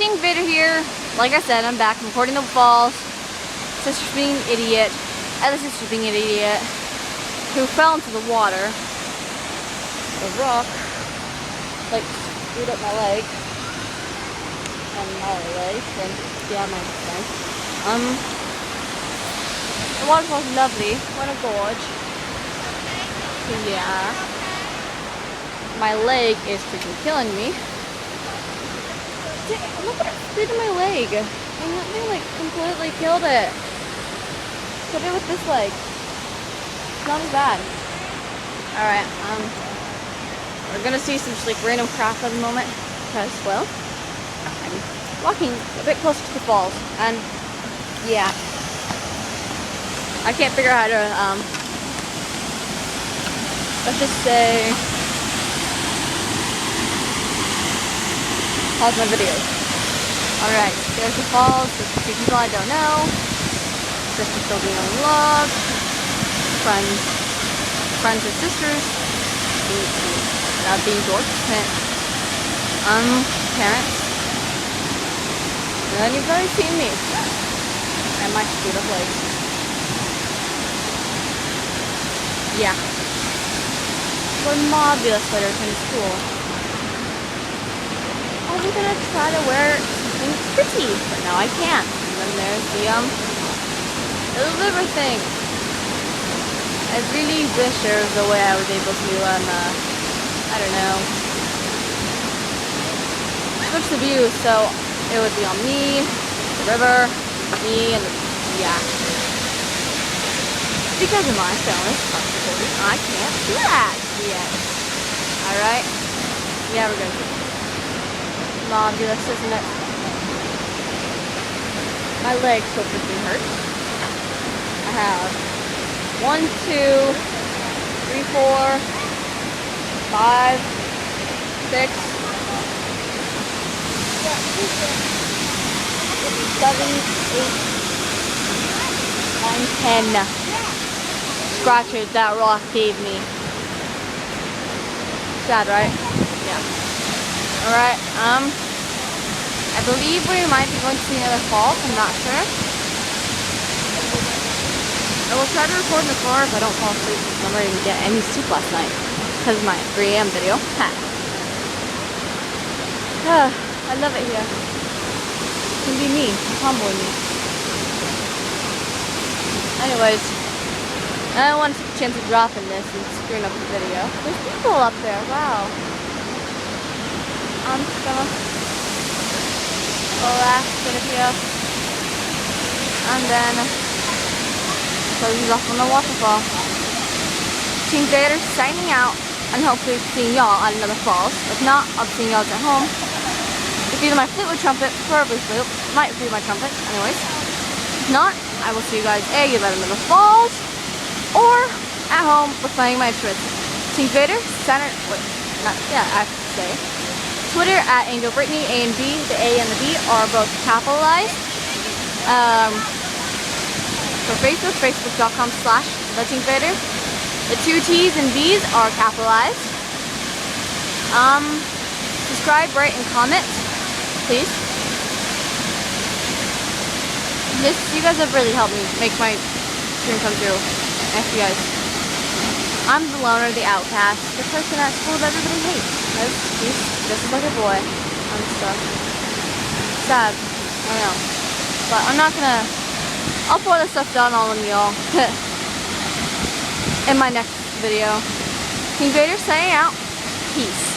Team Vader here. Like I said, I'm back. I'm recording the falls. Sister's being an idiot. Other sister's being an idiot. Who fell into the water. A rock, like, screwed up my leg. And my leg. And, yeah, my leg. The waterfall's lovely. What a gorge. So, yeah. My leg is freaking killing me. Look what it did to my leg. And that thing like completely killed it. What did it with this leg? It's not as bad. Alright, we're gonna see some just like random crap at the moment. Because, well, I'm walking a bit closer to the falls. And yeah. I can't figure out how to let's just say pause my video. Alright, there's the falls. There's a few people I don't know. Sister's still being unloved. Friends and sisters. Being dorks. Parents. And then you've already seen me. And my screwed up legs. Yeah. We're marvelous when I return to school. I was gonna try to wear something pretty, but now I can't. And then there's the liver thing. I really wish there was a way I was able to, I don't know, switch the views so it would be on me, the river, me, and yeah. Because of my family's responsibility, I can't do that yet. Alright? Yeah, we're gonna do it. Marvelous, isn't it? My leg still freaking hurts. I have 1, 2, 3, 4, 5, 6, 7, 8, 9, 10 scratches that rock gave me. Sad, right? Yeah. Alright, I believe we might be going to see another fall, I'm not sure. I will try to record in the car if I don't fall asleep because I'm not even get any sleep last night because of my 3 AM video. I love it here. It can be me, tomboy me. Anyways, I don't want to take a chance of dropping this and screwing up the video. There's people up there, wow. I'm just gonna relax a bit here and then close these off on the waterfall. Team Vader signing out and hopefully seeing y'all at another falls. If not, I'll be seeing y'all at home. With either my flute or trumpet, preferably flute. Might be my trumpet, anyways. If not, I will see you guys either at another falls or at home with playing my instruments. Team Vader, center, I have to say. Twitter at Angel Brittany, A and B. The A and the B are both capitalized. For Facebook, facebook.com/TheTeamVader. The 2 T's and B's are capitalized. Subscribe, rate, and comment, please. You guys have really helped me make my dream come true. Thank you guys. I'm the loner, the outcast, the person at school that everybody hates. He's just like a boy and stuff. Sad. I know. But I'm not gonna... I'll pour this stuff down all on y'all in my next video. Team Vader saying out. Peace.